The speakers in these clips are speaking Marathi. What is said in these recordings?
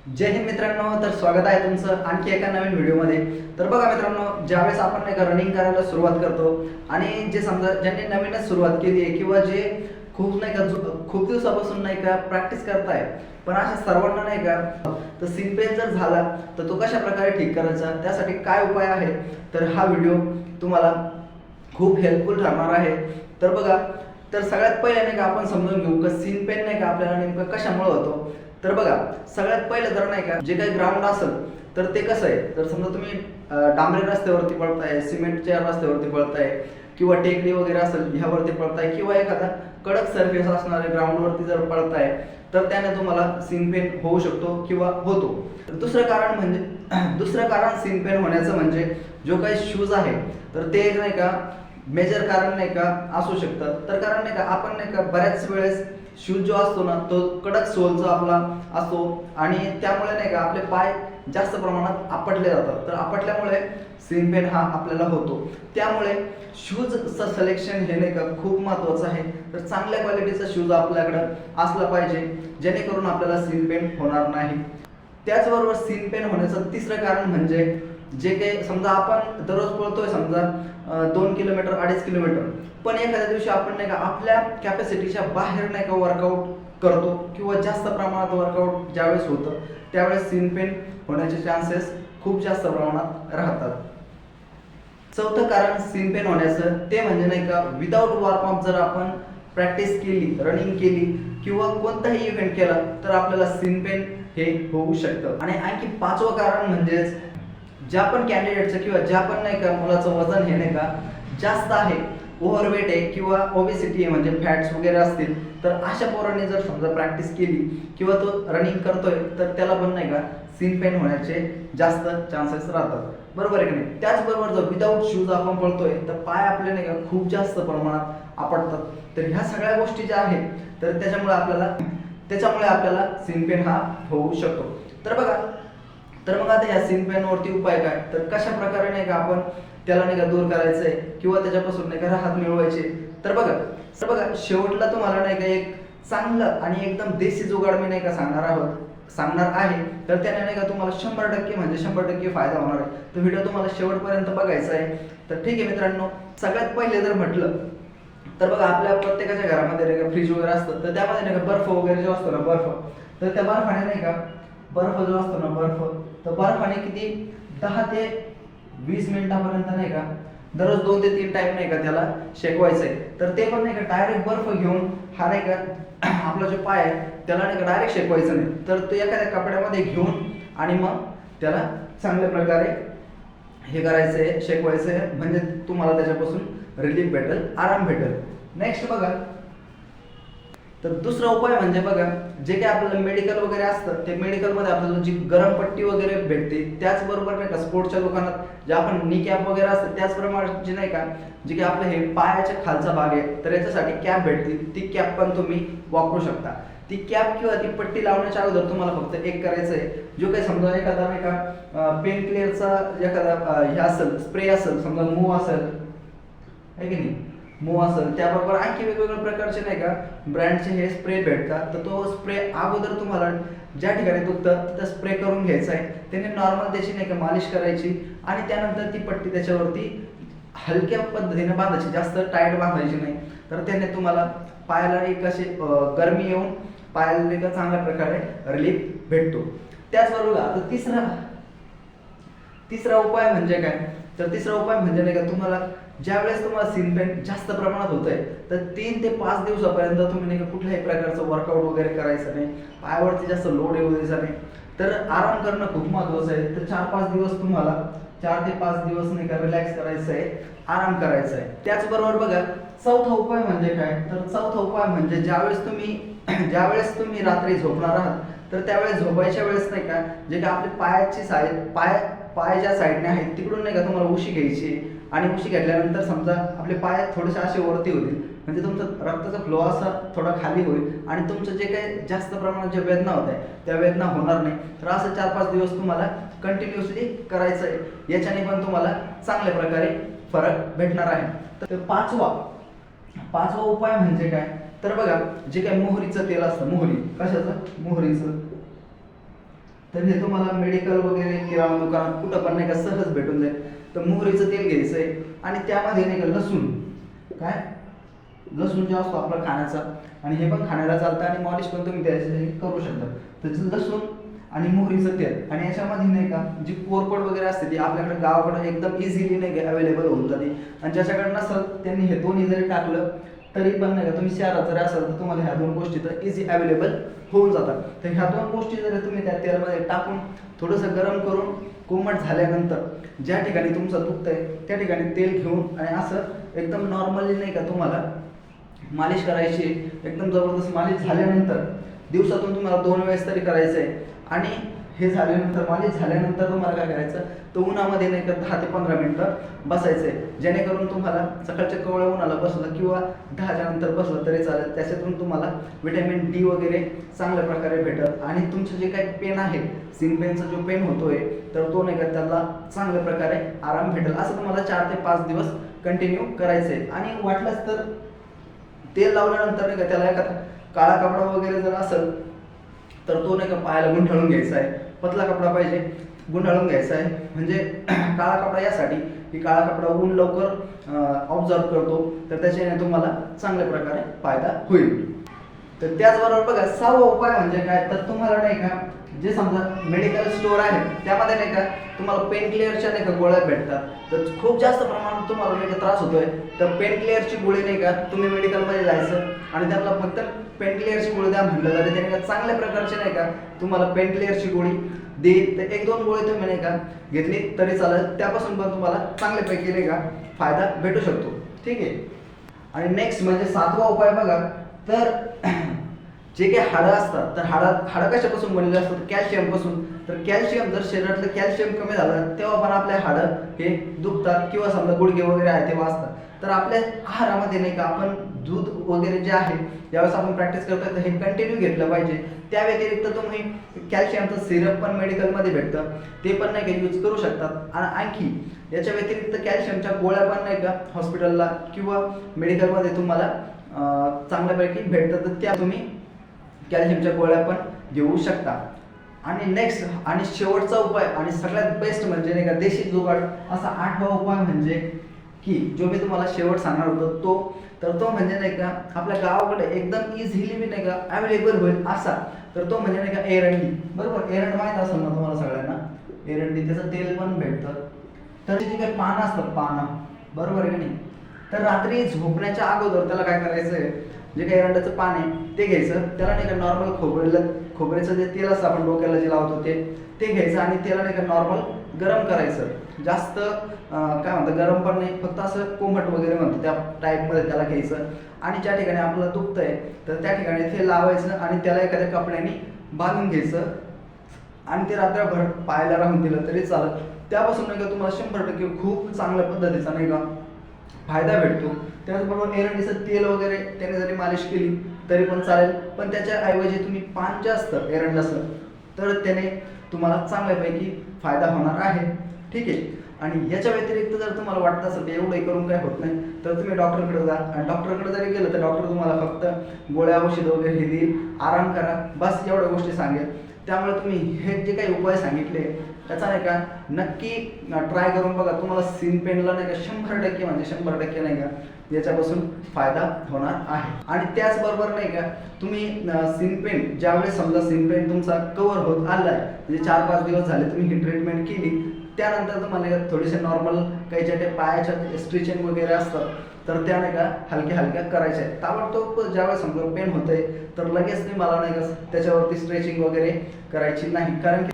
जय हिंद मित्रांनो, तर स्वागत आहे तुमचं आणखी एका नवीन व्हिडिओमध्ये। तर बघा मित्रांनो, ज्यावेळेस आपण नाही का रनिंग करायला सुरुवात करतो आणि जे समजा ज्यांनी नवीनच सुरुवात केली आहे किंवा जे खूप नाही का खूप दिवसापासून नाही का प्रॅक्टिस करताय, पण अशा सर्वांना नाही का तर सीन पेन जर झाला तर तो कशा प्रकारे ठीक करायचा, त्यासाठी काय उपाय आहे, तर हा व्हिडिओ तुम्हाला खूप हेल्पफुल ठरणार आहे। तर बघा, तर सगळ्यात पहिले नाही का आपण समजून घेऊ की सीन पेन नाही का आपल्याला नेमकं कशामुळे होतो। तर बघा, सगळ्यात पहिलं तर नाही का जे काही ग्राउंड असेल तर ते कसं आहे, तर समजा तुम्ही डांबरी रस्त्यावरती पळताय, सिमेंटच्या रस्त्यावरती पळताय किंवा टेकडी वगैरे असेल ह्यावरती पळताय किंवा एखादा कडक सरफेस असणाऱ्या ग्राउंडवरती जर पळताय तर त्याने तुम्हाला सीन पेन होऊ शकतो किंवा होतो। दुसरं कारण म्हणजे दुसरं कारण सीन पेन होण्याचं म्हणजे जो काही शूज आहे तर ते नाही का मेजर कारण नाही का असू शकतं। तर कारण नाही का आपण नाही का बऱ्याच वेळेस शूज जो असतो ना तो कडक सोलचा आपला असतो आणि त्यामुळे नाही का आपले पाय जास्त प्रमाणात आपटले जातात, तर आपटल्यामुळे सीन पेन हा आपल्याला होतो। त्यामुळे शूजचं सिलेक्शन हे नाही का खूप महत्त्वाचं आहे। तर चांगल्या क्वालिटीचा शूज आपल्याकडे असला पाहिजे जेणेकरून आपल्याला सीन पेन होणार नाही। त्याचबरोबर सीन पेन होण्याचं तिसरं कारण म्हणजे जे काही समजा आपण दररोज पळतोय, समजा 2 किलोमीटर 2.5 किलोमीटर, पण एखाद्या दिवशी आपण नाही का आपल्या कॅपॅसिटीच्या बाहेर नाही का वर्कआउट करतो किंवा जास्त प्रमाणात वर्कआउट ज्यावेळेस होतं त्यावेळेस सीन पेन होण्याचे चान्सेस खूप जास्त प्रमाणात राहतात। चौथं कारण सीन पेन होण्याचं ते म्हणजे नाही का विदाऊट वॉर्मअप जर आपण प्रॅक्टिस केली, रनिंग केली किंवा कोणताही इव्हेंट केला तर आपल्याला सीन पेन हे होऊ शकतं। आणि आणखी पाचवं कारण म्हणजेच ज्या पण कॅन्डिडेटचं किंवा ज्या पण नाही का मुलाचं वजन हे नाही का जास्त आहे, ओव्हरवेट आहे किंवा ओबेसिटी आहे म्हणजे फॅट्स वगैरे असतील, तर अशा पोरांनी जर समजा प्रॅक्टिस केली किंवा तो रनिंग करतोय तर त्याला पण नाही का सीन पेन होण्याचे जास्त चान्सेस राहतात, बरोबर आहे की नाही। त्याचबरोबर जर विदाऊट शूज आपण पळतोय तर पाय आपले नाही का खूप जास्त प्रमाणात आपटतात। तर ह्या सगळ्या गोष्टी ज्या आहेत तर त्याच्यामुळे आपल्याला सीन पेन हा होऊ शकतो। तर बघा, तर मग आता ह्या सीन पेन वरती उपाय काय, तर कशा प्रकारे नाही का आपण त्याला नाही का दूर करायचंय किंवा त्याच्यापासून नाही का राहत मिळवायचे। तर बघा शेवटला तुम्हाला नाही का एक चांगलं आणि एकदम देशी जुगाड मी नाही का सांगणार आहे, तर त्याने नाही का तुम्हाला 100% म्हणजे 100% फायदा होणार आहे। तर व्हिडिओ तुम्हाला शेवटपर्यंत बघायचा आहे। तर ठीक आहे मित्रांनो, सगळ्यात पहिले जर म्हटलं तर बघा आपल्या प्रत्येकाच्या घरामध्ये नाही का फ्रीज वगैरे असतं, तर त्यामध्ये नाही का बर्फ वगैरे जो असतो ना बर्फ, तर त्या बर्फाने नाही का बर्फ जो असतो ना बर्फ, तर बर्फाने किती 10 ते 20 मिनिटापर्यंत नाही का दररोज 2 ते 3 टाइम नाही का त्याला शेकवायचं आहे। तर ते पण नाही का डायरेक्ट बर्फ घेऊन हा नाही का आपला जो पाय आहे त्याला नाही का डायरेक्ट शेकवायचं नाही, तर तो एखाद्या कपड्यामध्ये घेऊन आणि मग त्याला चांगल्या प्रकारे हे करायचं आहे, शेकवायचं आहे, म्हणजे तुम्हाला त्याच्यापासून रिलीफ भेटेल, आराम भेटेल। नेक्स्ट बघा, तर दुसरा उपाय म्हणजे बघा जे काही आपल्याला मेडिकल वगैरे असतं ते मेडिकलमध्ये आपल्याला जी गरम पट्टी वगैरे भेटते, त्याचबरोबर नाही का स्पोर्ट्सच्या दुकानात जे आपण नी कॅप वगैरे असतं त्याचप्रमाणे जे नाही का जे काही आपलं हे पायाच्या खालचा भाग आहे तर याच्यासाठी कॅप भेटते, ती कॅप पण तुम्ही वापरू शकता। ती कॅप किंवा ती पट्टी लावण्याच्या अगोदर तुम्हाला फक्त एक करायचं आहे, जो काही समजा एखादा नाही का पेन क्लिअरचा एखादा हे असेल, स्प्रे असेल, समजा मूव असेल आहे की नाही, मूव असेल, त्याबरोबर आणखी वेगवेगळ्या प्रकारचे नाही का ब्रँडचे हे स्प्रे भेटतात, तर तो स्प्रे अगोदर तुम्हाला ज्या ठिकाणी दुखतं तिथं स्प्रे करून घ्यायचा आहे, त्याने नॉर्मल त्याची नाही का मालिश करायची आणि त्यानंतर ती पट्टी त्याच्यावरती हलक्या पद्धतीने बांधायची, जास्त टाईट बांधायची नाही, तर त्याने तुम्हाला पायाला एक अशी गरमी येऊन पायाला नाही का चांगल्या प्रकारे रिलीफ भेटतो। त्याचबरोबर आता तिसरा उपाय म्हणजे काय, तर तिसरा उपाय म्हणजे नाही का तुम्हाला ज्यावेळेस तुम्हाला सीन पेन जास्त प्रमाणात होतंय तर 3 ते 5 दिवसापर्यंत तुम्ही नाही का कुठल्याही प्रकारचं वर्कआउट वगैरे करायचं नाही, पायावरती जास्त लोड येऊ द्यायचा नाही, तर आराम करणं खूप महत्त्वाचं आहे। तर 4-5 दिवस तुम्हाला 4 ते 5 दिवस नाही का रिलॅक्स करायचं आहे, आराम करायचा आहे। त्याचबरोबर बघा चौथा उपाय म्हणजे काय, तर चौथा उपाय म्हणजे ज्यावेळेस तुम्ही रात्री झोपणार आहात तर त्यावेळेस झोपायच्या वेळेस नाही का जे काय आपले पायाची साईड पाय ज्या साईडने आहेत तिकडून नाही का तुम्हाला उशी घ्यायची आणि उशी घेतल्यानंतर समजा आपले पाय थोडेसे असे वरती होतील, म्हणजे तुमचा रक्ताचा फ्लो असा थोडा खाली होईल आणि तुमचं जे काही जास्त प्रमाणात जे वेदना होत आहे त्या वेदना होणार नाही। तर असं 4-5 दिवस तुम्हाला कंटिन्युअसली करायचं आहे, याच्याने पण तुम्हाला चांगल्या प्रकारे फरक भेटणार आहे। तर पाचवा उपाय म्हणजे काय, तर बघा जे काही मोहरीचं तेल असतं, मोहरी कशाचं, मोहरीचं, तर हे तुम्हाला मेडिकल वगैरे किराणा दुकानात कुठं पण नाही का सहज भेटून जाईल. तर मोहरीचं तेल घ्यायचं आहे आणि त्यामध्ये नाही का लसूण, काय लसूण जे असतो आपला खाण्याचा, आणि हे पण खाण्याला चालतं आणि मॉलिश पण तुम्ही त्याच्यासाठी करू शकता. तर लसूण आणि मोहरीचं तेल, आणि याच्यामध्ये नाही का जी कोरपड वगैरे असते ती आपल्याकडे गावाकडे एकदम इझिली नाही का अवेलेबल होऊन जाते. आणि ज्याच्याकडे नसेल त्यांनी हे दोन्ही जरी टाकलं तरी पण नाही का, तुम्ही शहरात जरी असाल तर तुम्हाला ह्या दोन गोष्टी तर इझी अवेलेबल होऊन जातात. तर ह्या दोन गोष्टी जरी तुम्ही त्या तेलामध्ये टाकून थोडंसं गरम करून कोमट झाल्यानंतर ज्या ठिकाणी तुमचं दुखतंय त्या ठिकाणी तेल घेऊन आणि असं एकदम नॉर्मली नाही का तुम्हाला मालिश करायची. एकदम जबरदस्त मालिश झाल्यानंतर दिवसातून तुम्हाला 2 वेळेस तरी करायचं आहे. आणि हे झाल्यानंतर मालिश झाल्यानंतर तुम्हाला काय करायचं, तर उन्हामध्ये नाही का 10 ते 15 मिनिटं बसायचं आहे. जेणेकरून तुम्हाला सकाळच्या कवळ्या उन्हाला बसलं किंवा 10च्या नंतर बसलं तरी चालेल, त्याच्यातून तुम्हाला विटॅमिन डी वगैरे चांगल्या प्रकारे भेटल. आणि तुमचं जे काही पेन आहे, सीन पेनचा जो पेन होतोय तर तो नाही का त्याला चांगल्या प्रकारे आराम भेटेल. असं तुम्हाला 4 ते 5 दिवस कंटिन्यू करायचं आहे. आणि वाटलंच तर तेल लावल्यानंतर नाही का त्याला एखादा काळा कपडा वगैरे जर असेल तर तो नाही का पायाला गुंडाळून घ्यायचा आहे. पतला कपडा पाहिजे, गुंडाळून घ्यायचा आहे. म्हणजे काळा कपडा यासाठी की काळा कपडा ऊन लवकर ऑब्झर्व करतो, तर त्याच्याने तुम्हाला चांगल्या प्रकारे फायदा होईल. तर त्याचबरोबर बघा 6वा उपाय म्हणजे काय, तर तुम्हाला नाही का जे समजा मेडिकल स्टोअर आहे त्यामध्ये नाही का तुम्हाला पेन क्लिअरच्या नाही का गोळ्या भेटतात. तर खूप जास्त प्रमाणात तुम्हाला नाही का त्रास होतोय, तर पेन क्लिअरची गोळी नाही का तुम्ही मेडिकलमध्ये जायचं आणि त्यांना फक्त पेन क्लिअरची गोळी द्या म्हटलं तरी त्याने का चांगल्या प्रकारची नाही का तुम्हाला पेन क्लिअरची गोळी दे. तर 1-2 गोळी तुम्ही नाही का घेतली तरी चालेल, त्यापासून पण तुम्हाला चांगल्यापैकी नाही का फायदा भेटू शकतो. ठीक आहे. आणि नेक्स्ट म्हणजे 7वा उपाय बघा, तर जे काही हाडं असतात तर हाडं कशापासून बनलेले असतात, कॅल्शियम पासून. तर कॅल्शियम जर शरीरातलं कॅल्शियम कमी झालं तेव्हा पण आपले हाडं हे दुखतात किंवा समजा गुडघे वगैरे आहे ते वाजतात. तर आपल्या आहारामध्ये नाही का आपण दूध वगैरे जे आहे ज्यावेळेस आपण प्रॅक्टिस करतो तर हे कंटिन्यू घेतलं पाहिजे. त्या व्यतिरिक्त तुम्ही कॅल्शियमचं सिरप पण मेडिकलमध्ये भेटतं, ते पण नाही का यूज करू शकतात. आणि आणखी याच्या व्यतिरिक्त कॅल्शियमच्या गोळ्या पण नाही का हॉस्पिटलला किंवा मेडिकलमध्ये तुम्हाला चांगल्यापैकी भेटतात, तर त्या तुम्ही कॅल्शियमच्या गोळ्या पण घेऊ शकता. आणि नेक्स्ट आणि शेवटचा उपाय आणि सगळ्यात बेस्ट म्हणजे नाही का देशी जुगाड असा 8वा उपाय म्हणजे की जो मी तुम्हाला शेवट सांगणार होतो तो म्हणजे नाही का आपल्या गावाकडे एकदम इझिली मी नाही का अवेलेबल होईल असा, तर तो म्हणजे नाही का एरंडी. बरोबर, एरंड माहीत असेल ना तुम्हाला सगळ्यांना. एरंडी त्याचं तेल पण भेटतं. तर जे काही पानं असतात, पानं, बरोबर आहे की नाही, तर रात्री झोपण्याच्या अगोदर त्याला काय करायचं आहे, जे काही एरंडाचं पान आहे ते घ्यायचं, त्याला नाही का नॉर्मल खोबरेचं जे तेल असतं आपण डोक्याला जे लावतो ते घ्यायचं आणि त्याला नाही का नॉर्मल गरम करायचं. जास्त काय म्हणतात गरम पण नाही, फक्त असं कोमट वगैरे म्हणतो त्या टाईपमध्ये त्याला घ्यायचं. आणि ज्या ठिकाणी आपल्याला दुखतंय तर त्या ठिकाणी ते लावायचं आणि त्याला एखाद्या कपड्याने बांधून घ्यायचं आणि ते रात्रभर पायाला राहून दिलं तरी चालत. त्यापासून नाही का तुम्हाला 100% खूप चांगल्या पद्धतीचा नाही का फायदा भेटतो. त्याचबरोबर एरंडीचं तेल वगैरे त्याने जरी मालिश केली तरी पण चालेल, पण त्याच्या ऐवजी तुम्ही पान जे असतं एरंडाचं तर त्याने तुम्हाला चांगल्यापैकी फायदा होणार आहे. ठीक आहे. आणि याच्या व्यतिरिक्त जर तुम्हाला वाटत असेल की एवढंही करून काय होत नाही तर तुम्ही डॉक्टरकडे जा. आणि डॉक्टरकडे जरी गेलं तर डॉक्टर तुम्हाला फक्त गोळ्या औषध वगैरे हे देईल, आराम करा, बस एवढ्या गोष्टी सांगेल. त्यामुळे तुम्ही हे जे काही उपाय सांगितले त्याचा नाही का नक्की ट्राय करून बघा. तुम्हाला सीन पेनला नाही का 100% म्हणजे 100% नाही का याच्यापासून फायदा होणार आहे. आणि त्याचबरोबर नाही का तुम्ही सीन पेन ज्यावेळेस समजा सीन पेन तुमचा कव्हर होत आला आहे, म्हणजे 4-5 दिवस झाले तुम्ही ही ट्रीटमेंट केली, त्यानंतर तुम्हाला थोडेसे नॉर्मल काही ज्या पायाच्या स्ट्रेचिंग वगैरे असतात तर त्या नाही का हलक्या हलक्या करायच्या आहेत. ताबडतोब ज्यावेळेस समजा पेन होतंय तर लगेच तुम्ही मला नाही का त्याच्यावरती स्ट्रेचिंग वगैरे करायची नाही. कारण की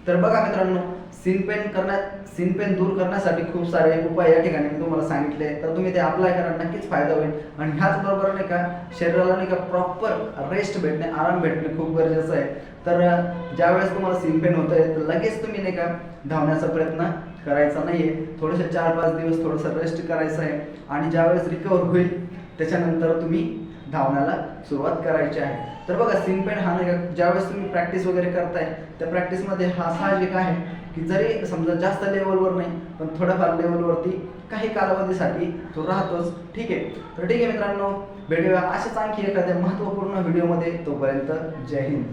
तर बघा मित्रांनो, सीन पेन दूर करण्यासाठी खूप सारे उपाय या ठिकाणी मी तुम्हाला सांगितले, तर तुम्ही ते अप्लाय करा, नक्कीच फायदा होईल. आणि ह्याचबरोबर नाही का शरीराला नाही का प्रॉपर रेस्ट भेटणे, आराम भेटणे खूप गरजेचं आहे. तर ज्यावेळेस तुम्हाला सीन पेन होत आहे तर लगेच तुम्ही नाही का धावण्याचा प्रयत्न करायचा नाही आहे. थोडेसे 4-5 दिवस थोडंसं रेस्ट करायचं आहे आणि ज्यावेळेस रिकवर होईल त्याच्यानंतर तुम्ही धावण्याला सुरुवात करायची आहे. तर बघा सीन पेन हा नाही का ज्यावेळेस तुम्ही प्रॅक्टिस वगैरे करताय त्या प्रॅक्टिसमध्ये हा साहजिक आहे की जरी समजा जास्त लेवलवर नाही पण थोड्याफार लेवलवरती काही कालावधीसाठी तो राहतोच. ठीक आहे. तर ठीक आहे मित्रांनो, भेटूया अशाच आणखी एखाद्या महत्त्वपूर्ण व्हिडिओमध्ये. तोपर्यंत जय हिंद.